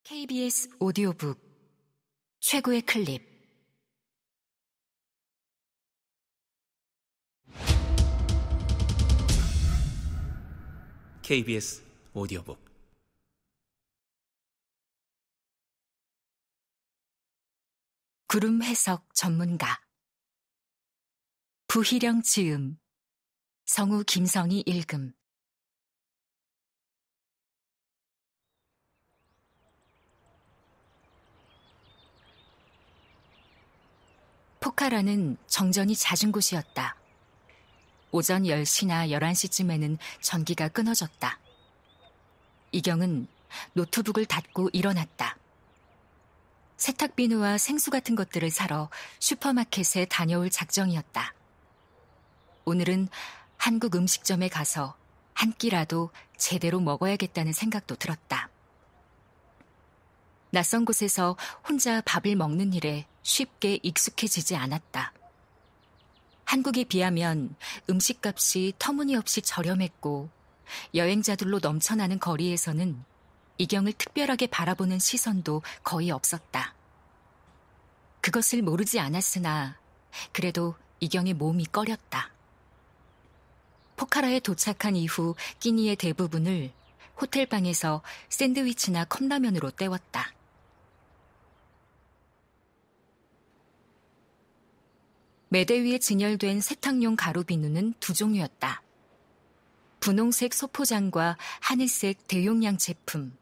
KBS 오디오북 최고의 클립. KBS 오디오북 구름 해석 전문가 부희령 지음 성우 김성희 읽음. 포카라는 정전이 잦은 곳이었다. 오전 10시나 11시쯤에는 전기가 끊어졌다. 이경은 노트북을 닫고 일어났다. 세탁비누와 생수 같은 것들을 사러 슈퍼마켓에 다녀올 작정이었다. 오늘은 한국 음식점에 가서 한 끼라도 제대로 먹어야겠다는 생각도 들었다. 낯선 곳에서 혼자 밥을 먹는 일에 쉽게 익숙해지지 않았다. 한국에 비하면 음식값이 터무니없이 저렴했고 여행자들로 넘쳐나는 거리에서는 이경을 특별하게 바라보는 시선도 거의 없었다. 그것을 모르지 않았으나 그래도 이경의 몸이 꺼렸다. 포카라에 도착한 이후 끼니의 대부분을 호텔방에서 샌드위치나 컵라면으로 때웠다. 매대 위에 진열된 세탁용 가루비누는 두 종류였다. 분홍색 소포장과 하늘색 대용량 제품.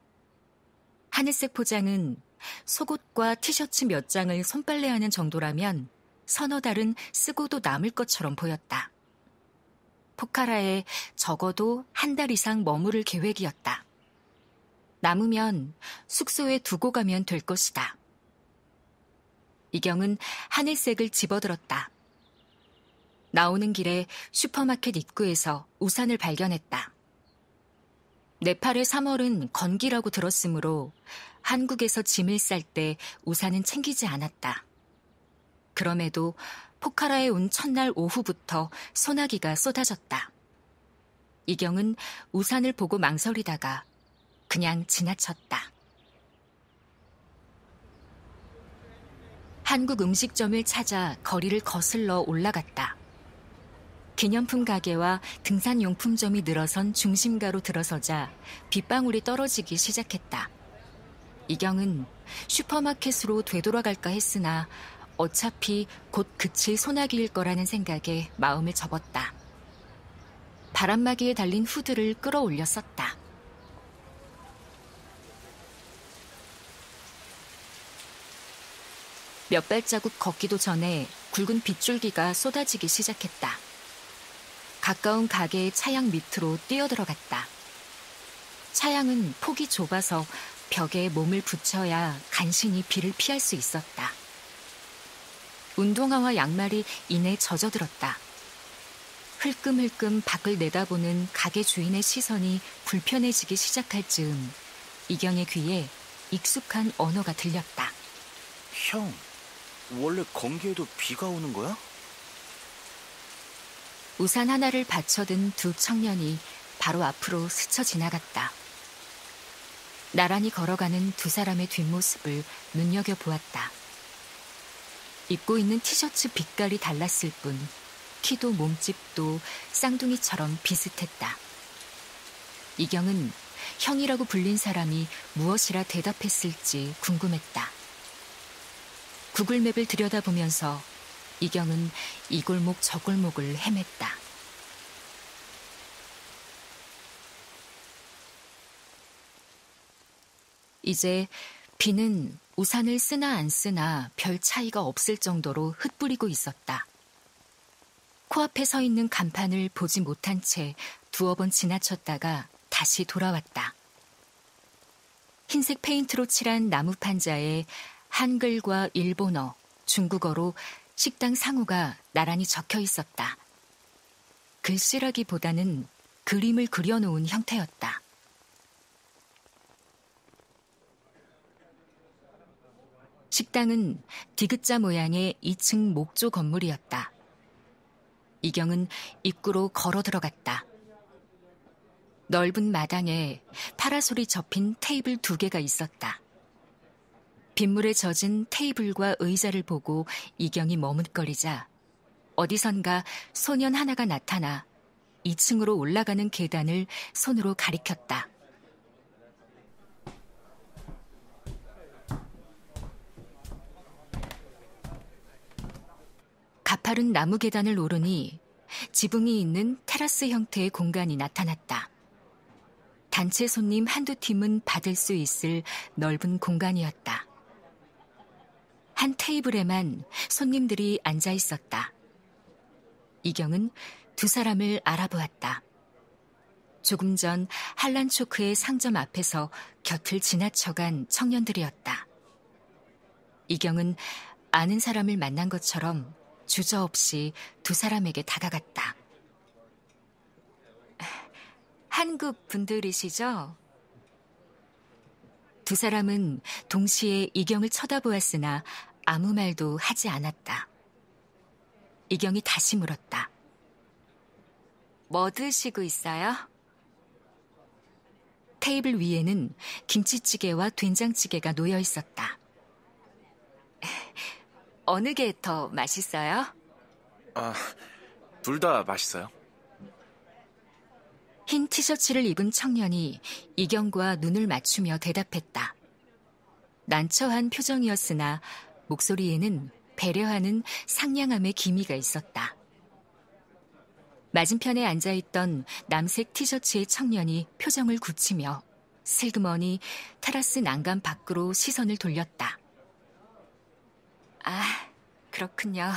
하늘색 포장은 속옷과 티셔츠 몇 장을 손빨래하는 정도라면 서너 달은 쓰고도 남을 것처럼 보였다. 포카라에 적어도 한 달 이상 머무를 계획이었다. 남으면 숙소에 두고 가면 될 것이다. 이경은 하늘색을 집어들었다. 나오는 길에 슈퍼마켓 입구에서 우산을 발견했다. 네팔의 3월은 건기라고 들었으므로 한국에서 짐을 쌀 때 우산은 챙기지 않았다. 그럼에도 포카라에 온 첫날 오후부터 소나기가 쏟아졌다. 이경은 우산을 보고 망설이다가 그냥 지나쳤다. 한국 음식점을 찾아 거리를 거슬러 올라갔다. 기념품 가게와 등산용품점이 늘어선 중심가로 들어서자 빗방울이 떨어지기 시작했다. 이경은 슈퍼마켓으로 되돌아갈까 했으나 어차피 곧 그칠 소나기일 거라는 생각에 마음을 접었다. 바람막이에 달린 후드를 끌어올려 썼다. 몇 발자국 걷기도 전에 굵은 빗줄기가 쏟아지기 시작했다. 가까운 가게의 차양 밑으로 뛰어들어갔다. 차양은 폭이 좁아서 벽에 몸을 붙여야 간신히 비를 피할 수 있었다. 운동화와 양말이 이내 젖어들었다. 흘끔흘끔 밖을 내다보는 가게 주인의 시선이 불편해지기 시작할 즈음 이경의 귀에 익숙한 언어가 들렸다. 형, 원래 건기에도 비가 오는 거야? 우산 하나를 받쳐든 두 청년이 바로 앞으로 스쳐 지나갔다. 나란히 걸어가는 두 사람의 뒷모습을 눈여겨보았다. 입고 있는 티셔츠 빛깔이 달랐을 뿐 키도 몸집도 쌍둥이처럼 비슷했다. 이경은 형이라고 불린 사람이 무엇이라 대답했을지 궁금했다. 구글맵을 들여다보면서 이경은 이 골목 저 골목을 헤맸다. 이제 비는 우산을 쓰나 안 쓰나 별 차이가 없을 정도로 흩뿌리고 있었다. 코앞에 서 있는 간판을 보지 못한 채 두어 번 지나쳤다가 다시 돌아왔다. 흰색 페인트로 칠한 나무 판자에 한글과 일본어, 중국어로 식당 상호가 나란히 적혀 있었다. 글씨라기보다는 그림을 그려놓은 형태였다. 식당은 디귿자 모양의 2층 목조 건물이었다. 이경은 입구로 걸어 들어갔다. 넓은 마당에 파라솔이 접힌 테이블 2개가 있었다. 빗물에 젖은 테이블과 의자를 보고 이경이 머뭇거리자 어디선가 소년 하나가 나타나 2층으로 올라가는 계단을 손으로 가리켰다. 가파른 나무 계단을 오르니 지붕이 있는 테라스 형태의 공간이 나타났다. 단체 손님 한두 팀은 받을 수 있을 넓은 공간이었다. 한 테이블에만 손님들이 앉아 있었다. 이경은 두 사람을 알아보았다. 조금 전 한란초크의 상점 앞에서 곁을 지나쳐간 청년들이었다. 이경은 아는 사람을 만난 것처럼 주저없이 두 사람에게 다가갔다. 한국 분들이시죠? 두 사람은 동시에 이경을 쳐다보았으나 아무 말도 하지 않았다. 이경이 다시 물었다. 뭐 드시고 있어요? 테이블 위에는 김치찌개와 된장찌개가 놓여 있었다. 어느 게 더 맛있어요? 둘 다 맛있어요. 흰 티셔츠를 입은 청년이 이경과 눈을 맞추며 대답했다. 난처한 표정이었으나 목소리에는 배려하는 상냥함의 기미가 있었다. 맞은편에 앉아있던 남색 티셔츠의 청년이 표정을 굳히며 슬그머니 테라스 난간 밖으로 시선을 돌렸다. 아, 그렇군요.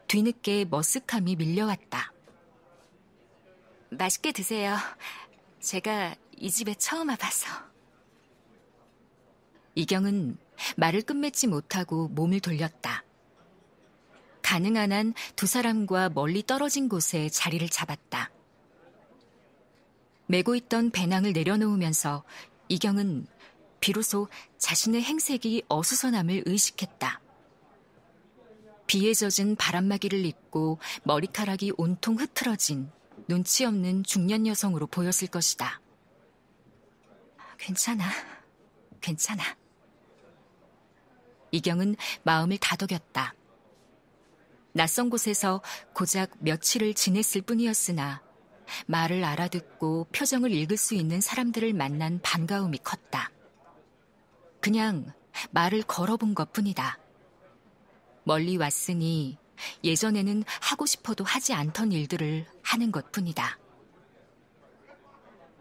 뒤늦게 머쓱함이 밀려왔다. 맛있게 드세요. 제가 이 집에 처음 와봐서. 이경은 말을 끝맺지 못하고 몸을 돌렸다. 가능한 한 두 사람과 멀리 떨어진 곳에 자리를 잡았다. 메고 있던 배낭을 내려놓으면서 이경은 비로소 자신의 행색이 어수선함을 의식했다. 비에 젖은 바람막이를 입고 머리카락이 온통 흐트러진 눈치 없는 중년 여성으로 보였을 것이다. 괜찮아. 이경은 마음을 다독였다. 낯선 곳에서 고작 며칠을 지냈을 뿐이었으나 말을 알아듣고 표정을 읽을 수 있는 사람들을 만난 반가움이 컸다. 그냥 말을 걸어본 것뿐이다. 멀리 왔으니 예전에는 하고 싶어도 하지 않던 일들을 하는 것뿐이다.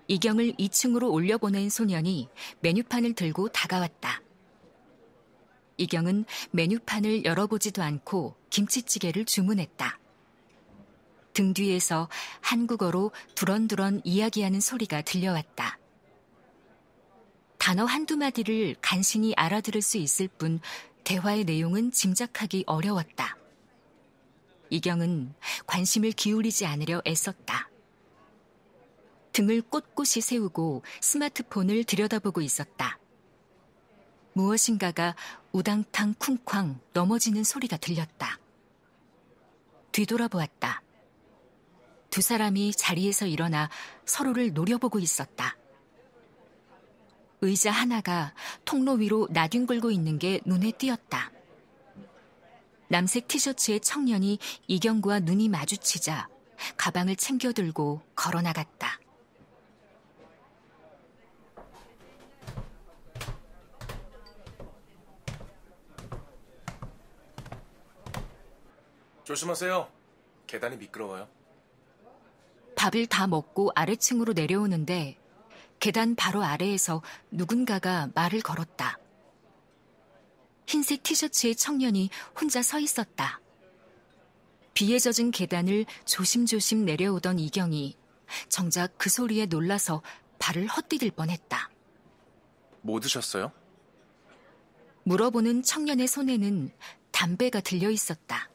이경을 2층으로 올려보낸 소년이 메뉴판을 들고 다가왔다. 이경은 메뉴판을 열어보지도 않고 김치찌개를 주문했다. 등 뒤에서 한국어로 두런두런 이야기하는 소리가 들려왔다. 단어 한두 마디를 간신히 알아들을 수 있을 뿐 대화의 내용은 짐작하기 어려웠다. 이경은 관심을 기울이지 않으려 애썼다. 등을 꼿꼿이 세우고 스마트폰을 들여다보고 있었다. 무엇인가가 우당탕 쿵쾅 넘어지는 소리가 들렸다. 뒤돌아보았다. 두 사람이 자리에서 일어나 서로를 노려보고 있었다. 의자 하나가 통로 위로 나뒹굴고 있는 게 눈에 띄었다. 남색 티셔츠의 청년이 이경과 눈이 마주치자 가방을 챙겨들고 걸어나갔다. 조심하세요. 계단이 미끄러워요. 밥을 다 먹고 아래층으로 내려오는데 계단 바로 아래에서 누군가가 말을 걸었다. 흰색 티셔츠의 청년이 혼자 서 있었다. 비에 젖은 계단을 조심조심 내려오던 이경이 정작 그 소리에 놀라서 발을 헛디딜 뻔했다. 뭐 드셨어요? 물어보는 청년의 손에는 담배가 들려 있었다.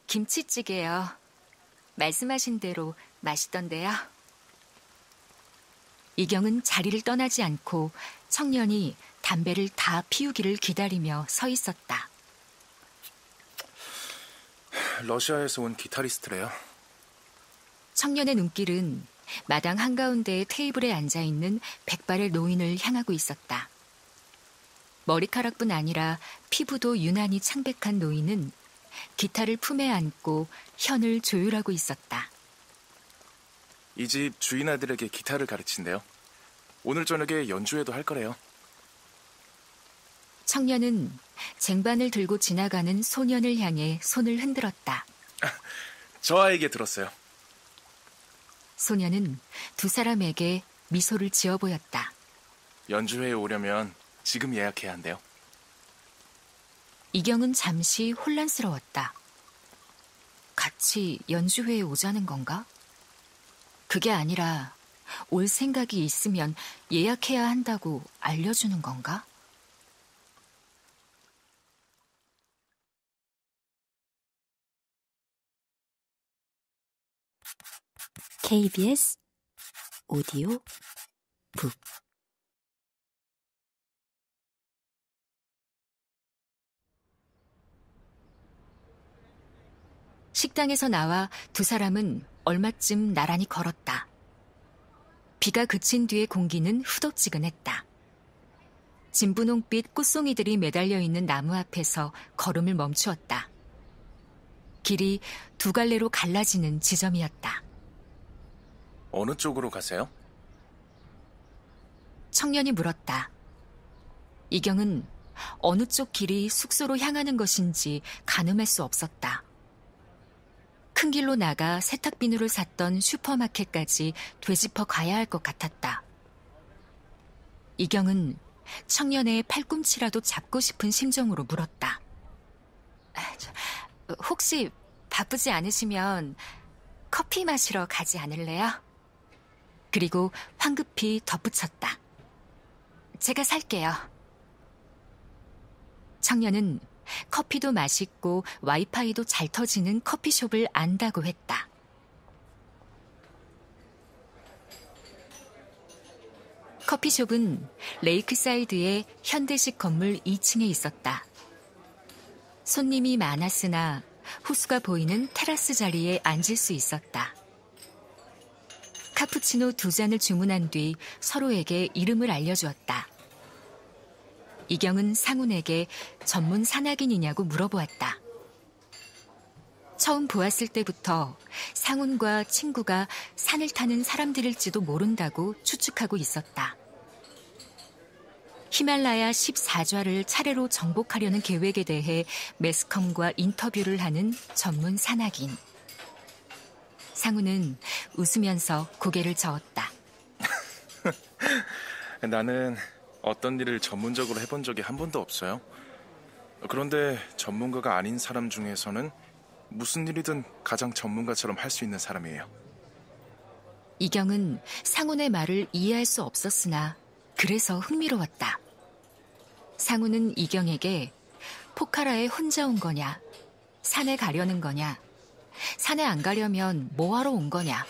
김치찌개요. 말씀하신 대로 맛있던데요. 이경은 자리를 떠나지 않고 청년이 담배를 다 피우기를 기다리며 서 있었다. 러시아에서 온 기타리스트래요. 청년의 눈길은 마당 한가운데의 테이블에 앉아있는 백발의 노인을 향하고 있었다. 머리카락뿐 아니라 피부도 유난히 창백한 노인은 기타를 품에 안고 현을 조율하고 있었다. 이 집 주인 아들에게 기타를 가르친대요. 오늘 저녁에 연주회도 할 거래요. 청년은 쟁반을 들고 지나가는 소년을 향해 손을 흔들었다. 저 아이에게 들었어요. 소년은 두 사람에게 미소를 지어 보였다. 연주회에 오려면 지금 예약해야 한대요. 이경은 잠시 혼란스러웠다. 같이 연주회에 오자는 건가? 그게 아니라 올 생각이 있으면 예약해야 한다고 알려주는 건가? KBS 오디오 북 식당에서 나와 두 사람은 얼마쯤 나란히 걸었다. 비가 그친 뒤의 공기는 후덥지근했다. 진분홍빛 꽃송이들이 매달려 있는 나무 앞에서 걸음을 멈추었다. 길이 두 갈래로 갈라지는 지점이었다. 어느 쪽으로 가세요? 청년이 물었다. 이경은 어느 쪽 길이 숙소로 향하는 것인지 가늠할 수 없었다. 큰 길로 나가 세탁비누를 샀던 슈퍼마켓까지 되짚어 가야 할 것 같았다. 이경은 청년의 팔꿈치라도 잡고 싶은 심정으로 물었다. 혹시 바쁘지 않으시면 커피 마시러 가지 않을래요? 그리고 황급히 덧붙였다. 제가 살게요. 청년은 커피도 맛있고 와이파이도 잘 터지는 커피숍을 안다고 했다. 커피숍은 레이크사이드의 현대식 건물 2층에 있었다. 손님이 많았으나 호수가 보이는 테라스 자리에 앉을 수 있었다. 카푸치노 2잔을 주문한 뒤 서로에게 이름을 알려주었다. 이경은 상훈에게 전문 산악인이냐고 물어보았다. 처음 보았을 때부터 상훈과 친구가 산을 타는 사람들일지도 모른다고 추측하고 있었다. 히말라야 14좌를 차례로 정복하려는 계획에 대해 매스컴과 인터뷰를 하는 전문 산악인. 상훈은 웃으면서 고개를 저었다. 나는 어떤 일을 전문적으로 해본 적이 한 번도 없어요. 그런데 전문가가 아닌 사람 중에서는 무슨 일이든 가장 전문가처럼 할 수 있는 사람이에요. 이경은 상훈의 말을 이해할 수 없었으나 그래서 흥미로웠다. 상훈은 이경에게 포카라에 혼자 온 거냐, 산에 가려는 거냐, 산에 안 가려면 뭐하러 온 거냐,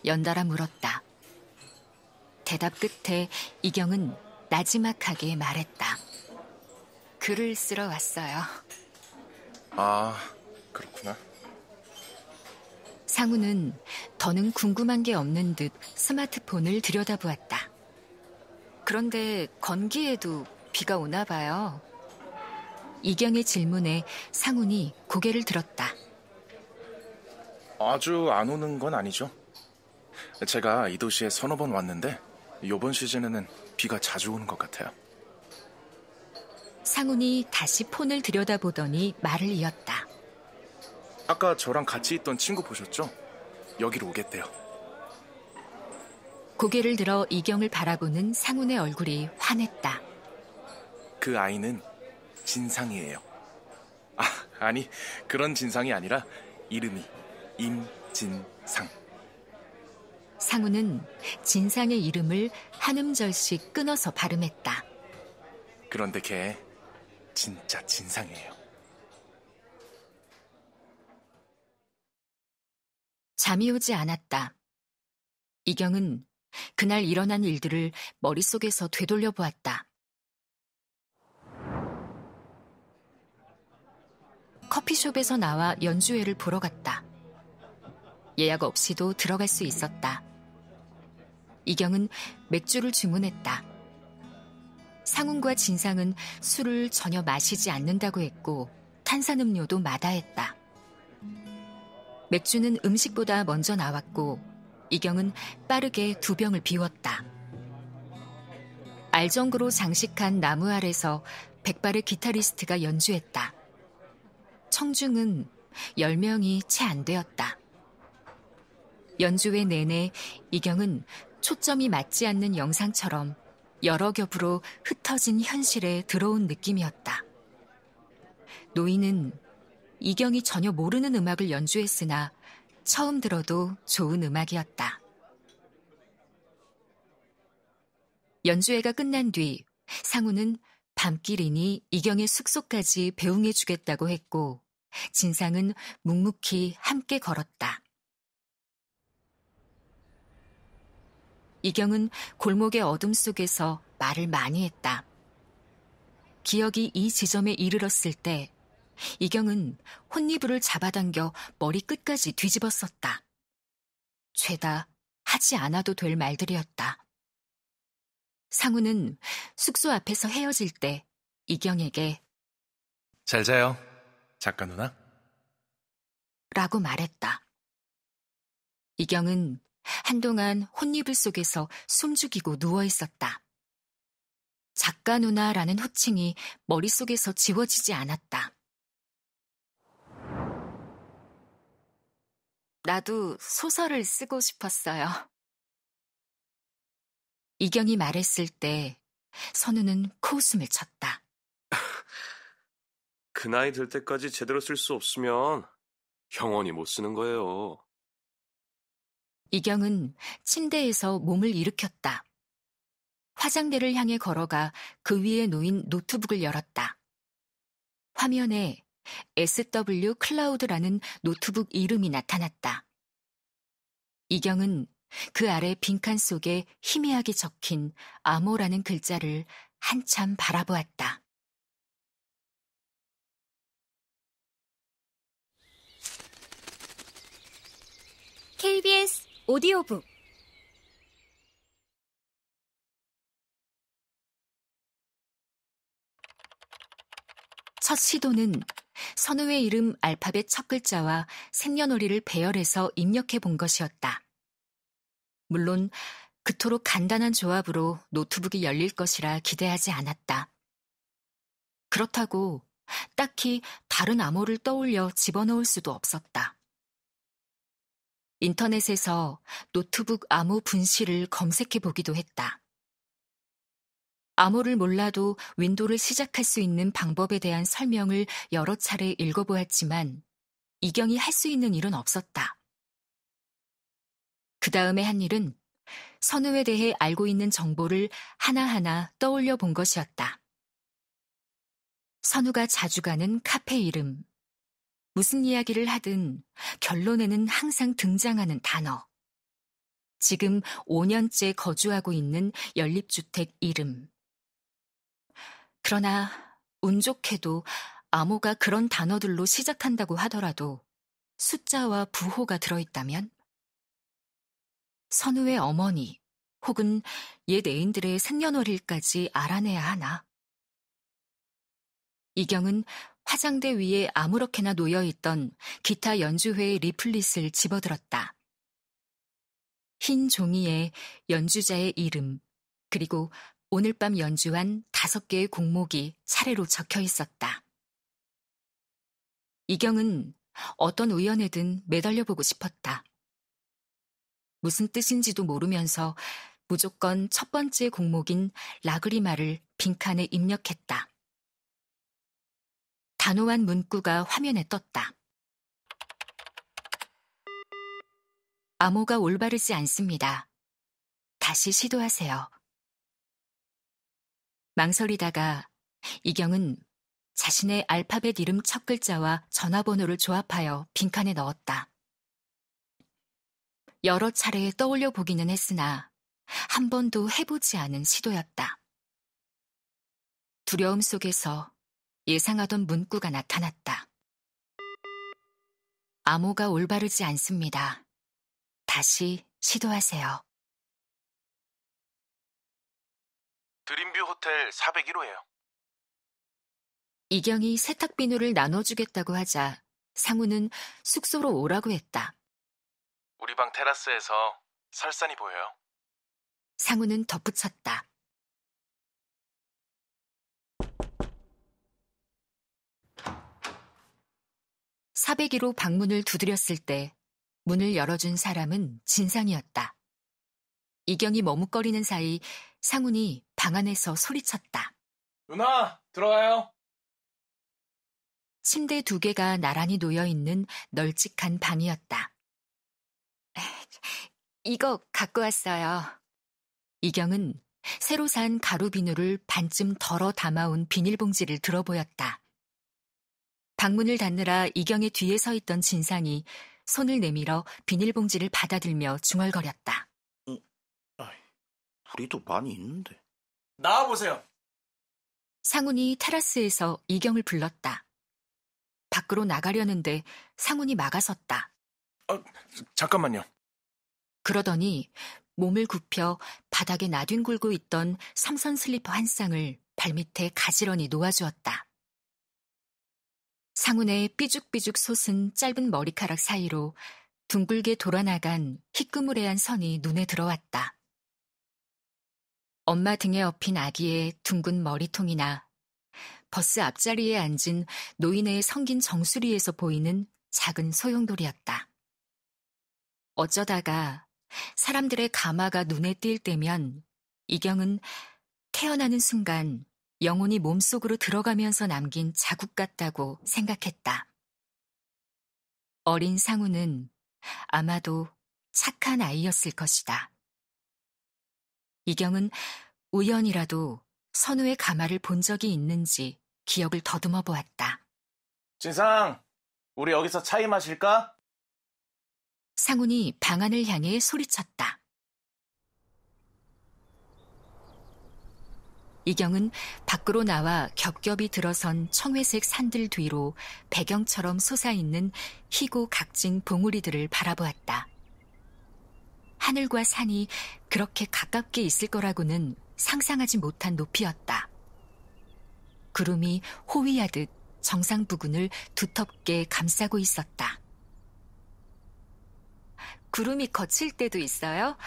연달아 물었다. 대답 끝에 이경은 나지막하게 말했다. 글을 쓰러 왔어요. 아, 그렇구나. 상훈은 더는 궁금한 게 없는 듯 스마트폰을 들여다보았다. 그런데 건기에도 비가 오나 봐요. 이경의 질문에 상훈이 고개를 들었다. 아주 안 오는 건 아니죠. 제가 이 도시에 서너 번 왔는데 이번 시즌에는 비가 자주 오는 것 같아요. 상훈이 다시 폰을 들여다보더니 말을 이었다. 아까 저랑 같이 있던 친구 보셨죠? 여기로 오겠대요. 고개를 들어 이경을 바라보는 상훈의 얼굴이 환했다. 그 아이는 진상이에요. 아니, 그런 진상이 아니라 이름이 임진상. 상훈은 진상의 이름을 한 음절씩 끊어서 발음했다. 그런데 걔 진짜 진상이에요. 잠이 오지 않았다. 이경은 그날 일어난 일들을 머릿속에서 되돌려 보았다. 커피숍에서 나와 연주회를 보러 갔다. 예약 없이도 들어갈 수 있었다. 이경은 맥주를 주문했다. 상훈과 진상은 술을 전혀 마시지 않는다고 했고 탄산음료도 마다했다. 맥주는 음식보다 먼저 나왔고 이경은 빠르게 2병을 비웠다. 알정구로 장식한 나무 아래서 백발의 기타리스트가 연주했다. 청중은 10명이 채 안 되었다. 연주회 내내 이경은 초점이 맞지 않는 영상처럼 여러 겹으로 흩어진 현실에 들어온 느낌이었다. 노인은 이경이 전혀 모르는 음악을 연주했으나 처음 들어도 좋은 음악이었다. 연주회가 끝난 뒤 상우는 밤길이니 이경의 숙소까지 배웅해주겠다고 했고 진상은 묵묵히 함께 걸었다. 이경은 골목의 어둠 속에서 말을 많이 했다. 기억이 이 지점에 이르렀을 때 이경은 혼니부를 잡아당겨 머리 끝까지 뒤집었었다. 죄다 하지 않아도 될 말들이었다. 상우는 숙소 앞에서 헤어질 때 이경에게 잘 자요, 작가 누나. 라고 말했다. 이경은 한동안 혼이불 속에서 숨죽이고 누워있었다. 작가 누나라는 호칭이 머릿속에서 지워지지 않았다. 나도 소설을 쓰고 싶었어요. 이경이 말했을 때 선우는 코웃음을 쳤다. 그 나이 될 때까지 제대로 쓸 수 없으면 영원히 못 쓰는 거예요. 이경은 침대에서 몸을 일으켰다. 화장대를 향해 걸어가 그 위에 놓인 노트북을 열었다. 화면에 SW 클라우드라는 노트북 이름이 나타났다. 이경은 그 아래 빈칸 속에 희미하게 적힌 암호라는 글자를 한참 바라보았다. KBS 오디오북 첫 시도는 선우의 이름 알파벳 첫 글자와 생년월일을 배열해서 입력해 본 것이었다. 물론 그토록 간단한 조합으로 노트북이 열릴 것이라 기대하지 않았다. 그렇다고 딱히 다른 암호를 떠올려 집어넣을 수도 없었다. 인터넷에서 노트북 암호 분실을 검색해 보기도 했다. 암호를 몰라도 윈도우를 시작할 수 있는 방법에 대한 설명을 여러 차례 읽어보았지만 이경이 할 수 있는 일은 없었다. 그 다음에 한 일은 선우에 대해 알고 있는 정보를 하나하나 떠올려 본 것이었다. 선우가 자주 가는 카페 이름, 무슨 이야기를 하든 결론에는 항상 등장하는 단어, 지금 5년째 거주하고 있는 연립주택 이름. 그러나 운 좋게도 암호가 그런 단어들로 시작한다고 하더라도 숫자와 부호가 들어있다면? 선우의 어머니 혹은 옛 애인들의 생년월일까지 알아내야 하나? 이경은 화장대 위에 아무렇게나 놓여있던 기타 연주회의 리플릿을 집어들었다. 흰 종이에 연주자의 이름, 그리고 오늘 밤 연주한 5개의 곡목이 차례로 적혀 있었다. 이경은 어떤 우연에든 매달려보고 싶었다. 무슨 뜻인지도 모르면서 무조건 첫 번째 곡목인 라그리마를 빈칸에 입력했다. 단호한 문구가 화면에 떴다. 암호가 올바르지 않습니다. 다시 시도하세요. 망설이다가 이경은 자신의 알파벳 이름 첫 글자와 전화번호를 조합하여 빈칸에 넣었다. 여러 차례 떠올려 보기는 했으나 한 번도 해보지 않은 시도였다. 두려움 속에서 예상하던 문구가 나타났다. 암호가 올바르지 않습니다. 다시 시도하세요. 드림뷰 호텔 401호예요. 이경이 세탁 비누를 나눠주겠다고 하자 상우는 숙소로 오라고 했다. 우리 방 테라스에서 설산이 보여요. 상우는 덧붙였다. (401호) 방문을 두드렸을 때 문을 열어준 사람은 진상이었다. 이경이 머뭇거리는 사이 상훈이 방 안에서 소리쳤다. 누나, 들어와요. 침대 2개가 나란히 놓여있는 널찍한 방이었다. 이거 갖고 왔어요. 이경은 새로 산 가루 비누를 반쯤 덜어 담아온 비닐봉지를 들어보였다. 방문을 닫느라 이경의 뒤에 서 있던 진상이 손을 내밀어 비닐봉지를 받아들며 중얼거렸다. 우리도 많이 있는데. 나와보세요. 상훈이 테라스에서 이경을 불렀다. 밖으로 나가려는데 상훈이 막아섰다. 잠깐만요. 그러더니 몸을 굽혀 바닥에 나뒹굴고 있던 삼선 슬리퍼 한 쌍을 발밑에 가지런히 놓아주었다. 상훈의 삐죽삐죽 솟은 짧은 머리카락 사이로 둥글게 돌아나간 희끄무레한 선이 눈에 들어왔다. 엄마 등에 엎인 아기의 둥근 머리통이나 버스 앞자리에 앉은 노인의 성긴 정수리에서 보이는 작은 소용돌이였다. 어쩌다가 사람들의 가마가 눈에 띌 때면 이경은 태어나는 순간 영혼이 몸속으로 들어가면서 남긴 자국 같다고 생각했다. 어린 상우는 아마도 착한 아이였을 것이다. 이경은 우연이라도 선우의 가마를 본 적이 있는지 기억을 더듬어 보았다. 진상, 우리 여기서 차이 마실까? 상훈이 방 안을 향해 소리쳤다. 이경은 밖으로 나와 겹겹이 들어선 청회색 산들 뒤로 배경처럼 솟아있는 희고 각진 봉우리들을 바라보았다. 하늘과 산이 그렇게 가깝게 있을 거라고는 상상하지 못한 높이였다. 구름이 호위하듯 정상 부근을 두텁게 감싸고 있었다. 구름이 거칠 때도 있어요?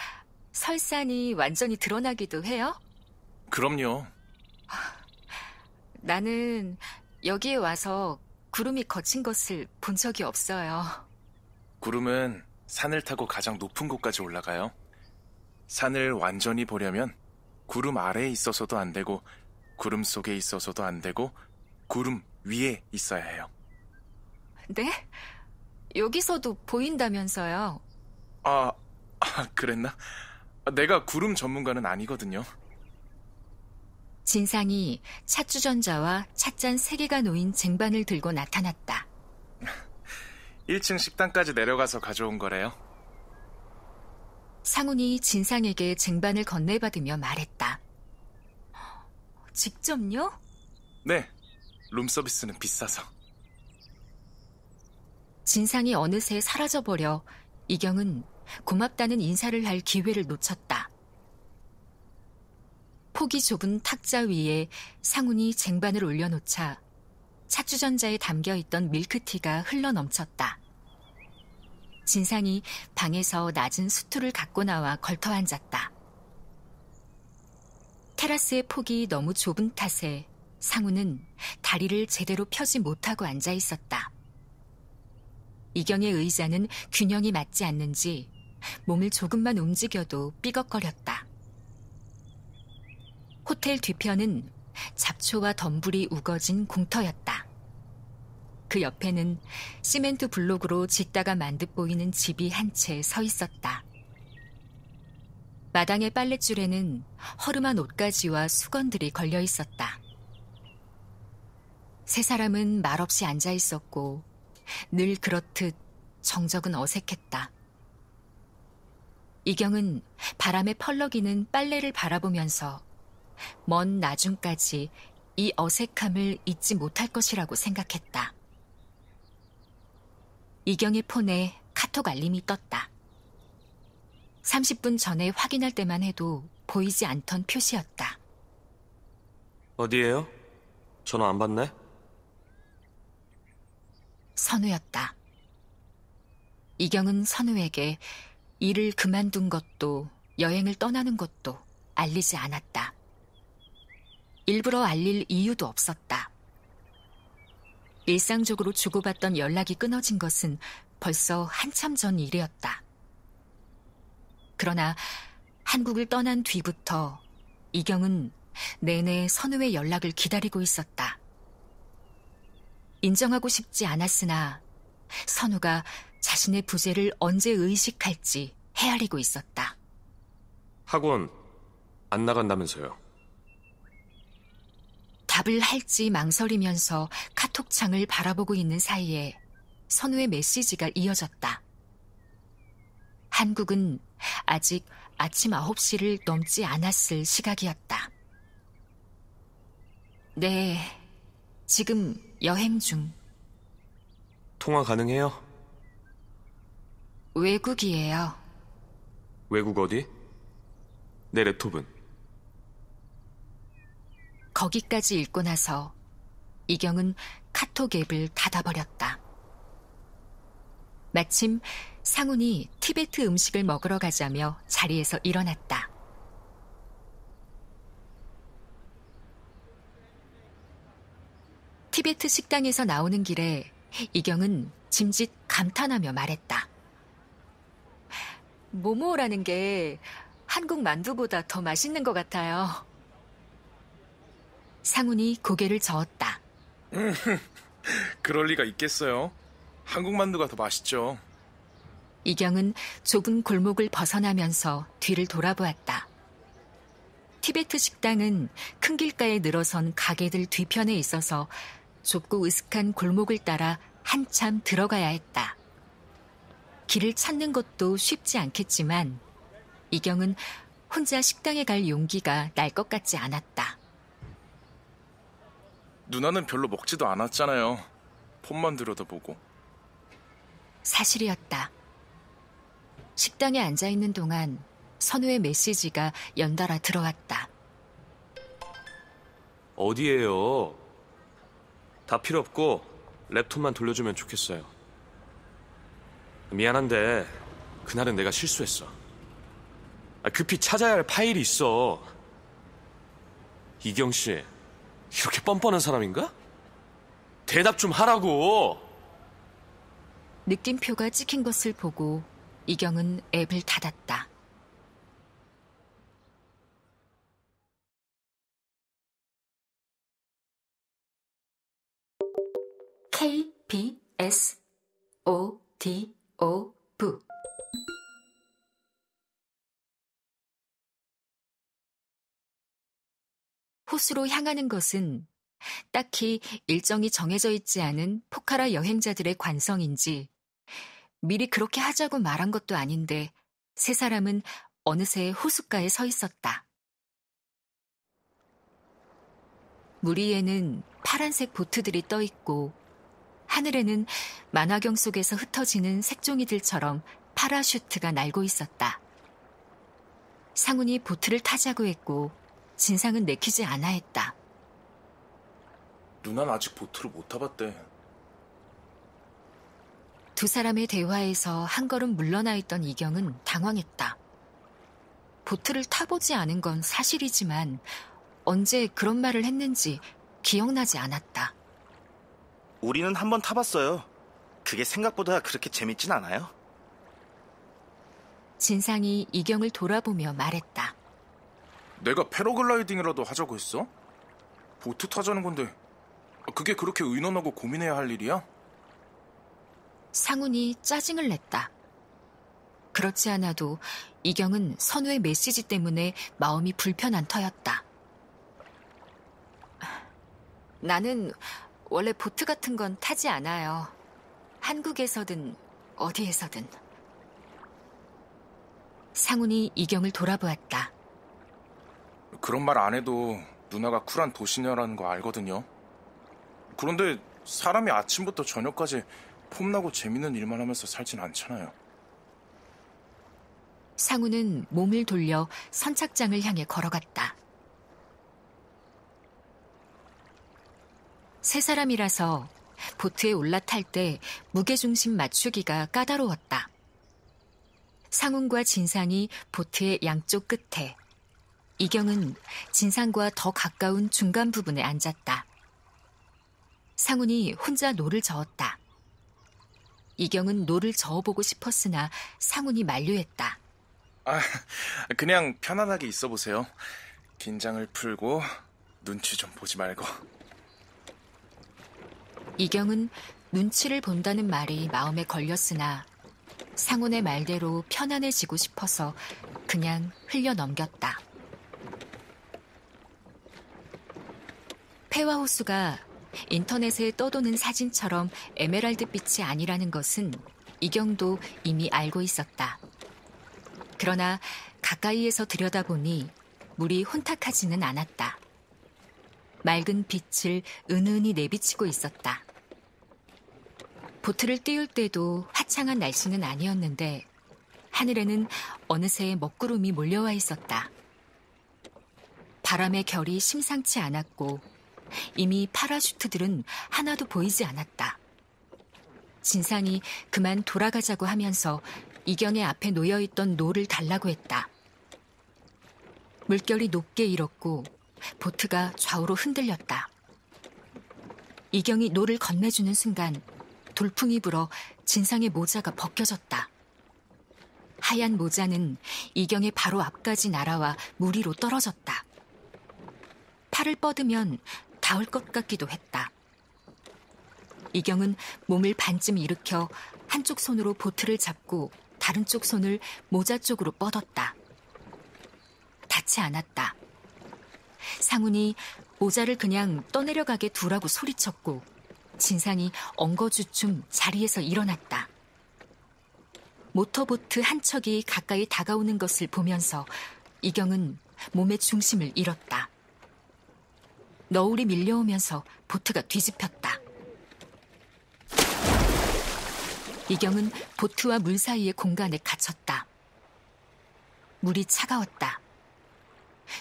설산이 완전히 드러나기도 해요? 그럼요. 나는 여기에 와서 구름이 거친 것을 본 적이 없어요. 구름은 산을 타고 가장 높은 곳까지 올라가요. 산을 완전히 보려면 구름 아래에 있어서도 안 되고 구름 속에 있어서도 안 되고 구름 위에 있어야 해요. 네? 여기서도 보인다면서요? 그랬나? 내가 구름 전문가는 아니거든요. 진상이 찻주전자와 찻잔 3개가 놓인 쟁반을 들고 나타났다. 1층 식당까지 내려가서 가져온 거래요. 상훈이 진상에게 쟁반을 건네받으며 말했다. 직접요? 네, 룸서비스는 비싸서. 진상이 어느새 사라져버려 이경은 고맙다는 인사를 할 기회를 놓쳤다. 폭이 좁은 탁자 위에 상훈이 쟁반을 올려놓자 찻주전자에 담겨있던 밀크티가 흘러넘쳤다. 진상이 방에서 낮은 수투를 갖고 나와 걸터 앉았다. 테라스의 폭이 너무 좁은 탓에 상훈은 다리를 제대로 펴지 못하고 앉아 있었다. 이경의 의자는 균형이 맞지 않는지 몸을 조금만 움직여도 삐걱거렸다. 호텔 뒤편은 잡초와 덤불이 우거진 공터였다. 그 옆에는 시멘트 블록으로 짓다가 만 듯 보이는 집이 한 채 서 있었다. 마당의 빨랫줄에는 허름한 옷가지와 수건들이 걸려 있었다. 세 사람은 말없이 앉아 있었고 늘 그렇듯 정적은 어색했다. 이경은 바람에 펄럭이는 빨래를 바라보면서 먼 나중까지 이 어색함을 잊지 못할 것이라고 생각했다. 이경의 폰에 카톡 알림이 떴다. 30분 전에 확인할 때만 해도 보이지 않던 표시였다. 어디에요? 전화 안 받네? 선우였다. 이경은 선우에게 일을 그만둔 것도 여행을 떠나는 것도 알리지 않았다. 일부러 알릴 이유도 없었다. 일상적으로 주고받던 연락이 끊어진 것은 벌써 한참 전 일이었다. 그러나 한국을 떠난 뒤부터 이경은 내내 선우의 연락을 기다리고 있었다. 인정하고 싶지 않았으나 선우가 자신의 부재를 언제 의식할지 헤아리고 있었다. 학원 안 나간다면서요? 답을 할지 망설이면서 카톡창을 바라보고 있는 사이에 선우의 메시지가 이어졌다. 한국은 아직 아침 9시를 넘지 않았을 시각이었다. 네, 지금 여행 중. 통화 가능해요? 외국이에요. 외국 어디? 내 랩톱은? 거기까지 읽고 나서 이경은 카톡 앱을 닫아버렸다. 마침 상훈이 티베트 음식을 먹으러 가자며 자리에서 일어났다. 티베트 식당에서 나오는 길에 이경은 짐짓 감탄하며 말했다. 모모라는 게 한국 만두보다 더 맛있는 것 같아요. 상훈이 고개를 저었다. 그럴 리가 있겠어요. 한국 만두가 더 맛있죠. 이경은 좁은 골목을 벗어나면서 뒤를 돌아보았다. 티베트 식당은 큰 길가에 늘어선 가게들 뒤편에 있어서 좁고 으슥한 골목을 따라 한참 들어가야 했다. 길을 찾는 것도 쉽지 않겠지만 이경은 혼자 식당에 갈 용기가 날 것 같지 않았다. 누나는 별로 먹지도 않았잖아요. 폰만 들여다보고. 사실이었다. 식당에 앉아있는 동안 선우의 메시지가 연달아 들어왔다. 어디에요? 다 필요 없고 랩톱만 돌려주면 좋겠어요. 미안한데 그날은 내가 실수했어. 급히 찾아야 할 파일이 있어. 이경 씨, 이렇게 뻔뻔한 사람인가? 대답 좀 하라고. 느낌표가 찍힌 것을 보고 이경은 앱을 닫았다. KBS ODO 북 호수로 향하는 것은 딱히 일정이 정해져 있지 않은 포카라 여행자들의 관성인지 미리 그렇게 하자고 말한 것도 아닌데 세 사람은 어느새 호숫가에 서 있었다. 물 위에는 파란색 보트들이 떠 있고 하늘에는 만화경 속에서 흩어지는 색종이들처럼 파라슈트가 날고 있었다. 상훈이 보트를 타자고 했고 진상은 내키지 않아 했다. 누난 아직 보트를 못 타봤대. 두 사람의 대화에서 한 걸음 물러나 있던 이경은 당황했다. 보트를 타보지 않은 건 사실이지만 언제 그런 말을 했는지 기억나지 않았다. 우리는 한번 타봤어요. 그게 생각보다 그렇게 재밌진 않아요. 진상이 이경을 돌아보며 말했다. 내가 패러글라이딩이라도 하자고 했어? 보트 타자는 건데 그게 그렇게 의논하고 고민해야 할 일이야? 상훈이 짜증을 냈다. 그렇지 않아도 이경은 선우의 메시지 때문에 마음이 불편한 터였다. 나는 원래 보트 같은 건 타지 않아요. 한국에서든 어디에서든. 상훈이 이경을 돌아보았다. 그런 말 안 해도 누나가 쿨한 도시녀라는 거 알거든요. 그런데 사람이 아침부터 저녁까지 폼나고 재밌는 일만 하면서 살진 않잖아요. 상훈은 몸을 돌려 선착장을 향해 걸어갔다. 세 사람이라서 보트에 올라탈 때 무게중심 맞추기가 까다로웠다. 상훈과 진상이 보트의 양쪽 끝에, 이경은 진상과 더 가까운 중간 부분에 앉았다. 상훈이 혼자 노를 저었다. 이경은 노를 저어보고 싶었으나 상훈이 만류했다. 그냥 편안하게 있어 보세요. 긴장을 풀고 눈치 좀 보지 말고. 이경은 눈치를 본다는 말이 마음에 걸렸으나 상훈의 말대로 편안해지고 싶어서 그냥 흘려 넘겼다. 폐화 호수가 인터넷에 떠도는 사진처럼 에메랄드빛이 아니라는 것은 이경도 이미 알고 있었다. 그러나 가까이에서 들여다보니 물이 혼탁하지는 않았다. 맑은 빛을 은은히 내비치고 있었다. 보트를 띄울 때도 화창한 날씨는 아니었는데 하늘에는 어느새 먹구름이 몰려와 있었다. 바람의 결이 심상치 않았고 이미 파라슈트들은 하나도 보이지 않았다. 진상이 그만 돌아가자고 하면서 이경의 앞에 놓여있던 노를 달라고 했다. 물결이 높게 일었고 보트가 좌우로 흔들렸다. 이경이 노를 건네주는 순간 돌풍이 불어 진상의 모자가 벗겨졌다. 하얀 모자는 이경의 바로 앞까지 날아와 물 위로 떨어졌다. 팔을 뻗으면 닿을 것 같기도 했다. 이경은 몸을 반쯤 일으켜 한쪽 손으로 보트를 잡고 다른 쪽 손을 모자 쪽으로 뻗었다. 닿지 않았다. 상훈이 모자를 그냥 떠내려가게 두라고 소리쳤고 진상이 엉거주춤 자리에서 일어났다. 모터보트 한 척이 가까이 다가오는 것을 보면서 이경은 몸의 중심을 잃었다. 너울이 밀려오면서 보트가 뒤집혔다. 이경은 보트와 물 사이의 공간에 갇혔다. 물이 차가웠다.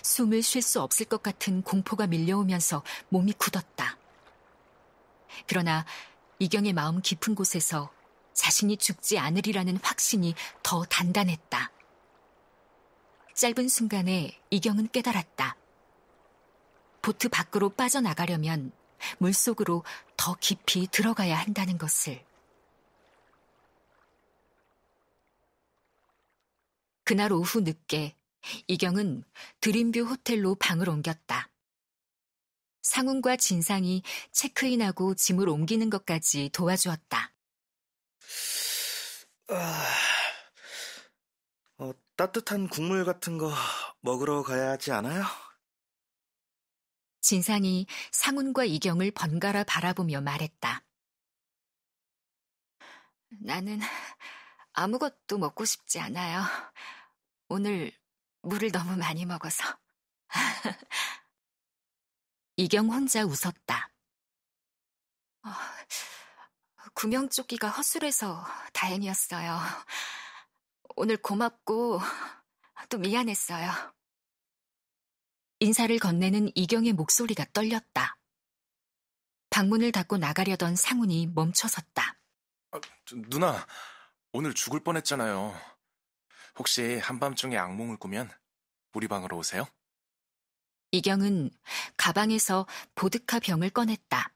숨을 쉴 수 없을 것 같은 공포가 밀려오면서 몸이 굳었다. 그러나 이경의 마음 깊은 곳에서 자신이 죽지 않으리라는 확신이 더 단단했다. 짧은 순간에 이경은 깨달았다. 보트 밖으로 빠져나가려면 물속으로 더 깊이 들어가야 한다는 것을. 그날 오후 늦게 이경은 드림뷰 호텔로 방을 옮겼다. 상훈과 진상이 체크인하고 짐을 옮기는 것까지 도와주었다. 따뜻한 국물 같은 거 먹으러 가야 하지 않아요? 진상이 상훈과 이경을 번갈아 바라보며 말했다. 나는 아무것도 먹고 싶지 않아요. 오늘 물을 너무 많이 먹어서. 이경 혼자 웃었다. 구명조끼가 허술해서 다행이었어요. 오늘 고맙고 또 미안했어요. 인사를 건네는 이경의 목소리가 떨렸다. 방문을 닫고 나가려던 상훈이 멈춰섰다. 누나, 오늘 죽을 뻔했잖아요. 혹시 한밤중에 악몽을 꾸면 우리 방으로 오세요? 이경은 가방에서 보드카 병을 꺼냈다.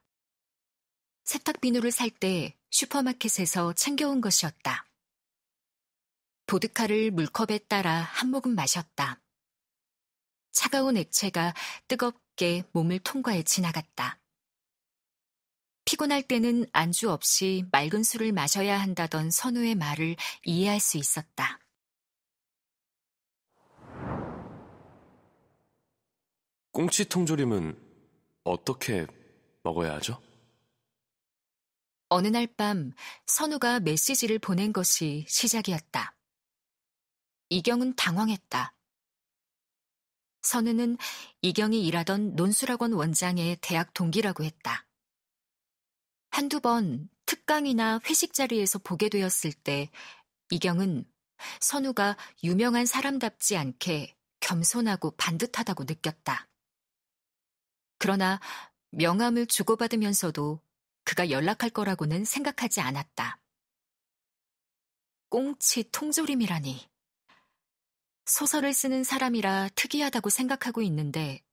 세탁 비누를 살 때 슈퍼마켓에서 챙겨온 것이었다. 보드카를 물컵에 따라 한 모금 마셨다. 차가운 액체가 뜨겁게 몸을 통과해 지나갔다. 피곤할 때는 안주 없이 맑은 술을 마셔야 한다던 선우의 말을 이해할 수 있었다. 꽁치 통조림은 어떻게 먹어야 하죠? 어느 날 밤 선우가 메시지를 보낸 것이 시작이었다. 이경은 당황했다. 선우는 이경이 일하던 논술학원 원장의 대학 동기라고 했다. 한두 번 특강이나 회식 자리에서 보게 되었을 때 이경은 선우가 유명한 사람답지 않게 겸손하고 반듯하다고 느꼈다. 그러나 명함을 주고받으면서도 그가 연락할 거라고는 생각하지 않았다. 꽁치 통조림이라니. 소설을 쓰는 사람이라 특이하다고 생각하고 있는데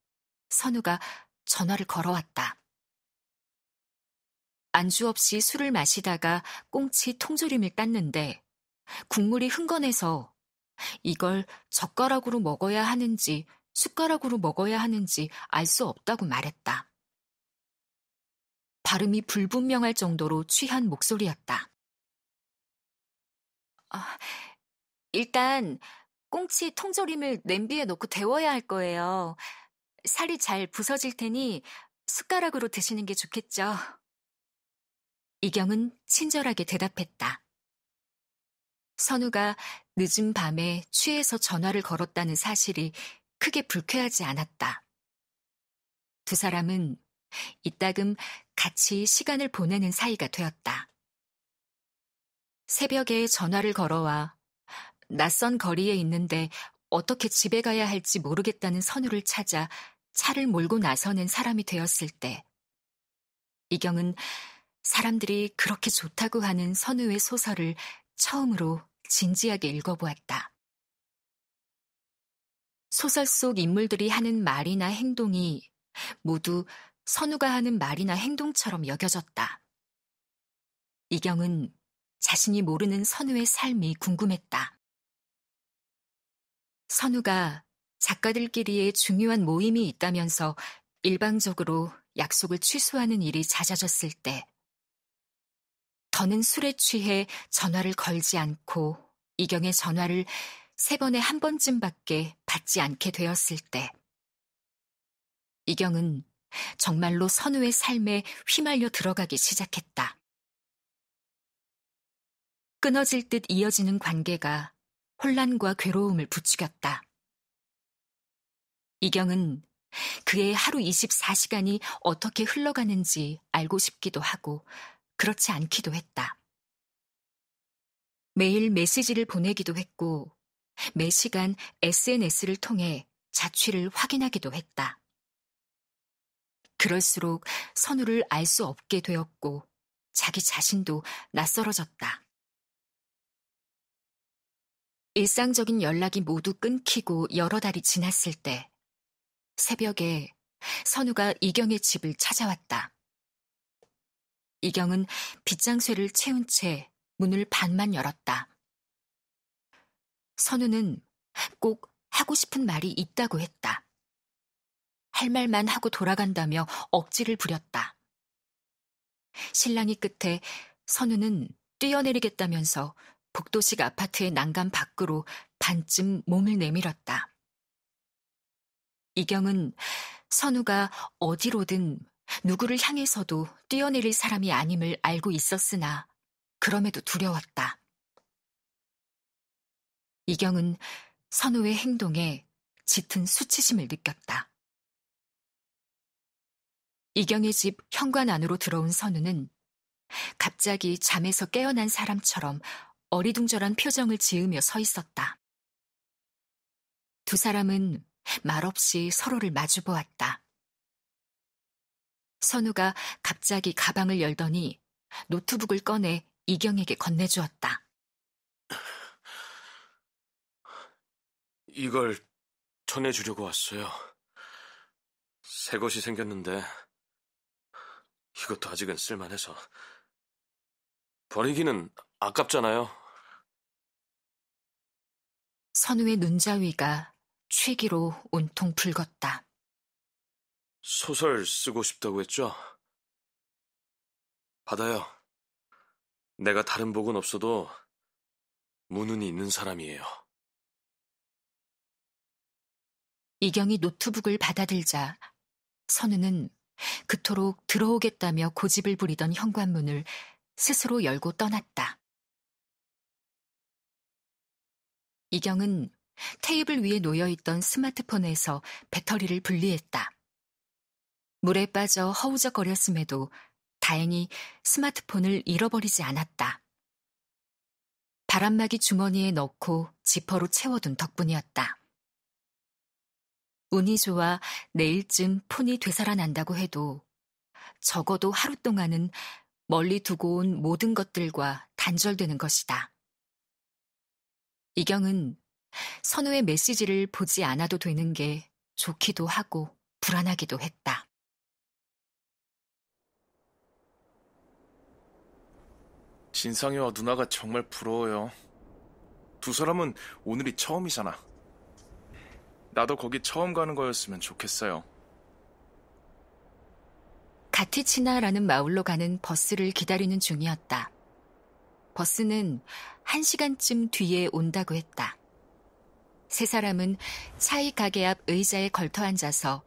선우가 전화를 걸어왔다. 안주 없이 술을 마시다가 꽁치 통조림을 땄는데 국물이 흥건해서 이걸 젓가락으로 먹어야 하는지 숟가락으로 먹어야 하는지 알 수 없다고 말했다. 발음이 불분명할 정도로 취한 목소리였다. 일단 꽁치 통조림을 냄비에 넣고 데워야 할 거예요. 살이 잘 부서질 테니 숟가락으로 드시는 게 좋겠죠. 이경은 친절하게 대답했다. 선우가 늦은 밤에 취해서 전화를 걸었다는 사실이 크게 불쾌하지 않았다. 두 사람은 이따금 같이 시간을 보내는 사이가 되었다. 새벽에 전화를 걸어와 낯선 거리에 있는데 어떻게 집에 가야 할지 모르겠다는 선우를 찾아 차를 몰고 나서는 사람이 되었을 때 이경은 사람들이 그렇게 좋다고 하는 선우의 소설을 처음으로 진지하게 읽어보았다. 소설 속 인물들이 하는 말이나 행동이 모두 선우가 하는 말이나 행동처럼 여겨졌다. 이경은 자신이 모르는 선우의 삶이 궁금했다. 선우가 작가들끼리의 중요한 모임이 있다면서 일방적으로 약속을 취소하는 일이 잦아졌을 때 더는 술에 취해 전화를 걸지 않고 이경의 전화를 3번에 1번쯤밖에 받지 않게 되었을 때 이경은 정말로 선우의 삶에 휘말려 들어가기 시작했다. 끊어질 듯 이어지는 관계가 혼란과 괴로움을 부추겼다. 이경은 그의 하루 24시간이 어떻게 흘러가는지 알고 싶기도 하고 그렇지 않기도 했다. 매일 메시지를 보내기도 했고 매 시간 SNS를 통해 자취를 확인하기도 했다. 그럴수록 선우를 알 수 없게 되었고 자기 자신도 낯설어졌다. 일상적인 연락이 모두 끊기고 여러 달이 지났을 때 새벽에 선우가 이경의 집을 찾아왔다. 이경은 빗장쇠를 채운 채 문을 반만 열었다. 선우는 꼭 하고 싶은 말이 있다고 했다. 할 말만 하고 돌아간다며 억지를 부렸다. 실랑이 끝에 선우는 뛰어내리겠다면서 복도식 아파트의 난간 밖으로 반쯤 몸을 내밀었다. 이경은 선우가 어디로든 누구를 향해서도 뛰어내릴 사람이 아님을 알고 있었으나 그럼에도 두려웠다. 이경은 선우의 행동에 짙은 수치심을 느꼈다. 이경의 집 현관 안으로 들어온 선우는 갑자기 잠에서 깨어난 사람처럼 어리둥절한 표정을 지으며 서 있었다. 두 사람은 말없이 서로를 마주보았다. 선우가 갑자기 가방을 열더니 노트북을 꺼내 이경에게 건네주었다. 이걸 전해주려고 왔어요. 새 것이 생겼는데 이것도 아직은 쓸만해서. 버리기는 아깝잖아요. 선우의 눈자위가 취기로 온통 붉었다. 소설 쓰고 싶다고 했죠? 받아요. 내가 다른 복은 없어도 무능이 있는 사람이에요. 이경이 노트북을 받아들자 선우는 그토록 들어오겠다며 고집을 부리던 현관문을 스스로 열고 떠났다. 이경은 테이블 위에 놓여있던 스마트폰에서 배터리를 분리했다. 물에 빠져 허우적거렸음에도 다행히 스마트폰을 잃어버리지 않았다. 바람막이 주머니에 넣고 지퍼로 채워둔 덕분이었다. 운이 좋아 내일쯤 폰이 되살아난다고 해도 적어도 하루 동안은 멀리 두고 온 모든 것들과 단절되는 것이다. 이경은 선우의 메시지를 보지 않아도 되는 게 좋기도 하고 불안하기도 했다. 진상이와 누나가 정말 부러워요. 두 사람은 오늘이 처음이잖아. 나도 거기 처음 가는 거였으면 좋겠어요. 가티치나라는 마을로 가는 버스를 기다리는 중이었다. 버스는 1시간쯤 뒤에 온다고 했다. 세 사람은 차이 가게 앞 의자에 걸터 앉아서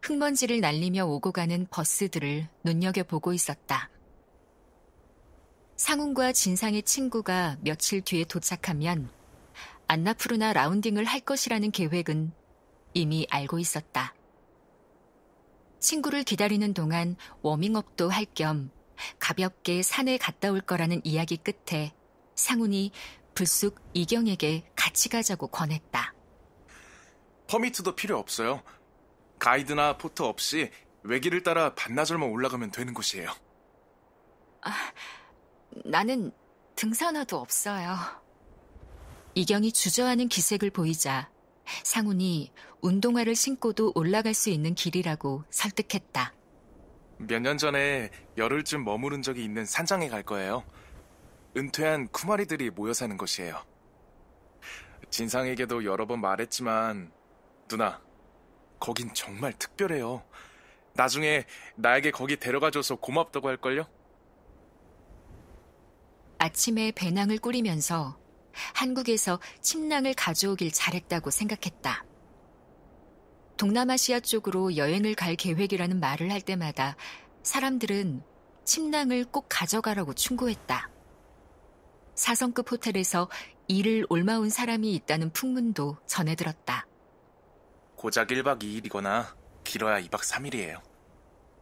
흙먼지를 날리며 오고 가는 버스들을 눈여겨보고 있었다. 상훈과 진상의 친구가 며칠 뒤에 도착하면 안나푸르나 라운딩을 할 것이라는 계획은 이미 알고 있었다. 친구를 기다리는 동안 워밍업도 할 겸 가볍게 산에 갔다 올 거라는 이야기 끝에 상훈이 불쑥 이경에게 같이 가자고 권했다. 퍼미트도 필요 없어요. 가이드나 포터 없이 외길을 따라 반나절만 올라가면 되는 곳이에요. 나는 등산화도 없어요. 이경이 주저하는 기색을 보이자 상훈이 운동화를 신고도 올라갈 수 있는 길이라고 설득했다. 몇 년 전에 열흘쯤 머무른 적이 있는 산장에 갈 거예요. 은퇴한 쿠마리들이 모여 사는 곳이에요. 진상에게도 여러 번 말했지만 누나, 거긴 정말 특별해요. 나중에 나에게 거기 데려가줘서 고맙다고 할걸요? 아침에 배낭을 꾸리면서 한국에서 침낭을 가져오길 잘했다고 생각했다. 동남아시아 쪽으로 여행을 갈 계획이라는 말을 할 때마다 사람들은 침낭을 꼭 가져가라고 충고했다. 4성급 호텔에서 일을 올마온 사람이 있다는 풍문도 전해 들었다. 고작 1박 2일이거나 길어야 2박 3일이에요.